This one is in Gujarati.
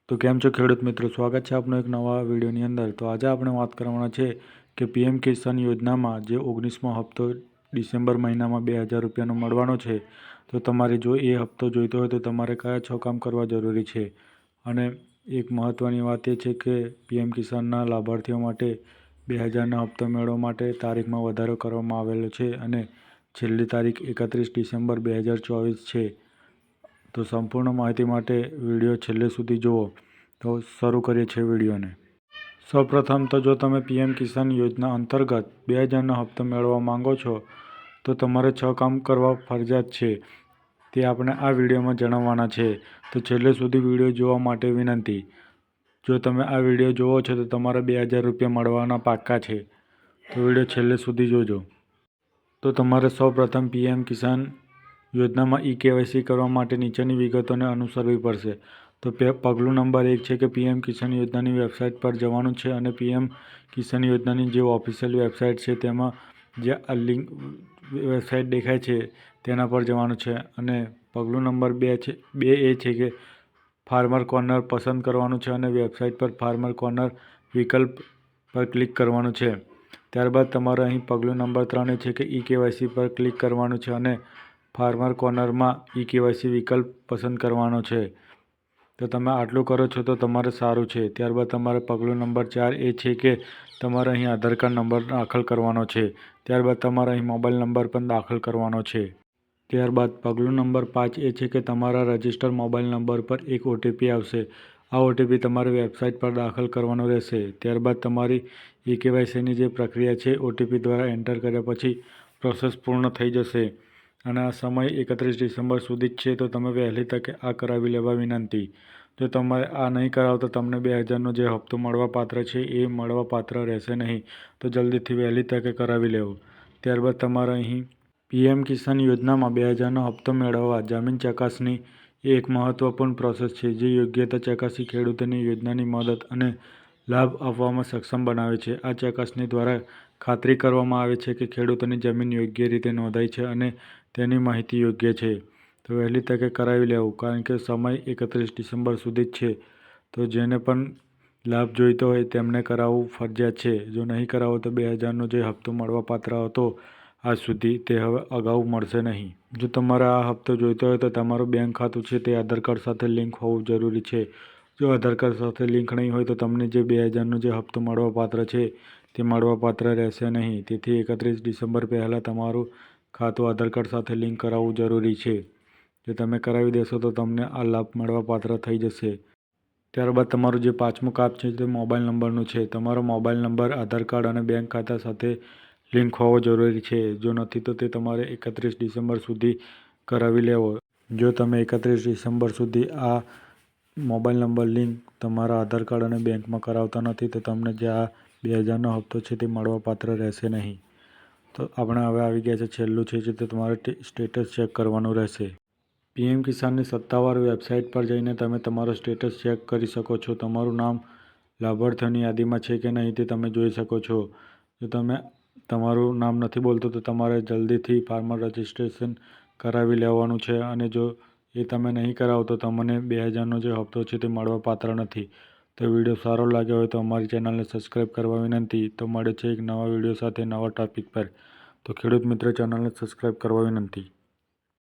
તો કેમ છો ખેડૂત મિત્રો, સ્વાગત છે આપનો એક નવા વિડીયોની અંદર। તો આજે આપણે વાત કરવાના છે કે પીએમ કિસાન યોજનામાં જે 19મો હપ્તો ડિસેમ્બર મહિનામાં 2000 રૂપિયાનો મળવાનો છે, તો તમારે જો એ હપ્તો જોઈતો હોય તો તમારે કયા 6 કામ કરવા જરૂરી છે। અને એક મહત્ત્વની વાત એ છે કે પીએમ કિસાનના લાભાર્થીઓ માટે 2000ના હપ્તો મેળવવા માટે તારીખમાં વધારો કરવામાં આવેલો છે અને છેલ્લી તારીખ 31 ડિસેમ્બર 2024 છે। તો સંપૂર્ણ માહિતી માટે વિડીયો છેલ્લે સુધી જુઓ। તો શરૂ કરીએ છીએ વિડીયોને। સૌપ્રથમ તો જો તમે પીએમ કિસાન યોજના અંતર્ગત 2000નો હપ્તો મેળવવા માંગો છો તો તમારે 6 કામ કરવા ફરજિયાત છે, તે આપણે આ વિડીયોમાં જણાવવાના છે। તો છેલ્લે સુધી વિડીયો જોવા માટે વિનંતી। જો તમે આ વિડીયો જોવો છો તો તમારા 2000 રૂપિયા મળવાના પાક્કા છે, તો વિડીયો છેલ્લે સુધી જોજો। તો તમારે સૌપ્રથમ પીએમ કિસાન યોજનામાં ઈ-કેવાયસી કરવા માટે નીચેની વિગતોને અનુસરવી પડશે। તો પગલું નંબર 1 છે કે પીએમ કિસાન યોજનાની વેબસાઇટ પર જવાનું છે અને પીએમ કિસાન યોજનાની જે ઓફિશિયલ વેબસાઇટ છે તેમાં જે આ લિંક વેબસાઇટ દેખાય છે તેના પર જવાનું છે। અને પગલું નંબર 2 એ છે કે ફાર્મર કોર્નર પસંદ કરવાનું છે અને વેબસાઇટ પર ફાર્મર કોર્નર વિકલ્પ પર ક્લિક કરવાનું છે। ત્યારબાદ તમારે અહીં પગલું નંબર 3 એ છે કે ઈ-કેવાયસી પર ક્લિક કરવાનું છે અને ફાર્મર કોર્નરમાં ઈ-કેવાયસી વિકલ્પ પસંદ કરવાનો છે। તો તમે આટલું કરો છો તો તમારે સારું છે। ત્યારબાદ તમારે પગલું નંબર 4 એ છે કે તમારે અહીં આધાર કાર્ડ નંબર દાખલ કરવાનો છે। ત્યારબાદ તમારે અહીં મોબાઈલ નંબર પણ દાખલ કરવાનો છે। ત્યારબાદ પગલું નંબર 5 એ છે કે તમારા રજિસ્ટર્ડ મોબાઈલ નંબર પર એક ઓટીપી આવશે। આ ઓટીપી તમારે વેબસાઇટ પર દાખલ કરવાનો રહેશે। ત્યારબાદ તમારી ઈ-કેવાયસીની જે પ્રક્રિયા છે ઓટીપી દ્વારા એન્ટર કર્યા પછી પ્રોસેસ પૂર્ણ થઈ જશે અને આ સમય 31 ડિસેમ્બર સુધી જ છે, તો તમે વહેલી તકે આ કરાવી લેવા વિનંતી। જો તમે આ નહીં કરાવો તો તમને 2000નો જે હપ્તો મળવાપાત્ર છે એ મળવાપાત્ર રહેશે નહીં, તો જલ્દીથી વહેલી તકે કરાવી લેવો। ત્યારબાદ તમારે અહીં પીએમ કિસાન યોજનામાં 2000નો હપ્તો મેળવવા જમીન ચકાસણી એ એક મહત્વપૂર્ણ પ્રોસેસ છે જે યોગ્યતા ચકાસી ખેડૂતોને યોજનાની મદદ અને લાભ આપવામાં સક્ષમ બનાવે છે। આ ચકાસણી દ્વારા ખાતરી કરવામાં આવે છે કે ખેડૂતોની જમીન યોગ્ય રીતે નોંધાઈ છે અને તેની માહિતી યોગ્ય છે। તો વહેલી તકે કરાવી લેવું, કારણ કે સમય 31 ડિસેમ્બર સુધી જ છે। તો જેને પણ લાભ જોઈતો હોય તેમને કરાવવું ફરજિયાત છે। જો નહીં કરાવો તો 2000નો જે હપ્તો મળવાપાત્ર હતો આજ સુધી, તે હવે અગાઉ મળશે નહીં। જો તમારે આ હપ્તો જોઈતો હોય તો તમારું બેંક ખાતું છે તે આધાર કાર્ડ સાથે લિંક હોવું જરૂરી છે। જો આધાર કાર્ડ સાથે લિંક નહીં હોય તો તમને જે 2000નો જે હપ્તો મળવાપાત્ર છે તે મળવાપાત્ર રહેશે નહીં। તેથી 31 ડિસેમ્બર પહેલાં તમારું ખાતું આધાર કાર્ડ સાથે લિંક કરાવવું જરૂરી છે। જો તમે કરાવી દેશો તો તમને આ લાભ મળવાપાત્ર થઈ જશે। ત્યારબાદ તમારું જે 5મું કામ છે તે મોબાઈલ નંબરનું છે। તમારો મોબાઈલ નંબર આધાર કાર્ડ અને બેંક ખાતા સાથે લિંક હોવો જરૂરી છે। જો નથી તો તે તમારે 31 ડિસેમ્બર સુધી કરાવી લેવો। જો તમે 31 ડિસેમ્બર સુધી આ મોબાઈલ નંબર લિંક તમારા આધાર કાર્ડ અને બેંકમાં કરાવતા નથી તો તમને જે આ 2000નો હપ્તો છે તે મળવાપાત્ર રહેશે નહીં। તો આપણે હવે આવી ગયા છે છેલ્લું છે જે તમારે સ્ટેટસ ચેક કરવાનું રહેશે। પીએમ કિસાનની સત્તાવાર વેબસાઇટ પર જઈને તમે તમારો સ્ટેટસ ચેક કરી શકો છો। તમારું નામ લાભાર્થીઓની યાદીમાં છે કે નહીં તે તમે જોઈ શકો છો। જો તમારું નામ નથી બોલતું તો તમારે જલ્દીથી ફાર્મર રજિસ્ટ્રેશન કરાવી લેવાનું છે અને જો એ તમે નહીં કરાવો તો તમને 2000નો જે હપ્તો છે તે મળવાપાત્ર નથી। તો વિડીયો સારો લાગ્યો હોય તો અમારી ચેનલને સબસ્ક્રાઈબ કરવા વિનંતી। તો મળે છે એક નવા વિડીયો સાથે નવા ટોપિક પર। તો ખેડૂત મિત્ર, ચેનલને સબસ્ક્રાઈબ કરવા વિનંતી।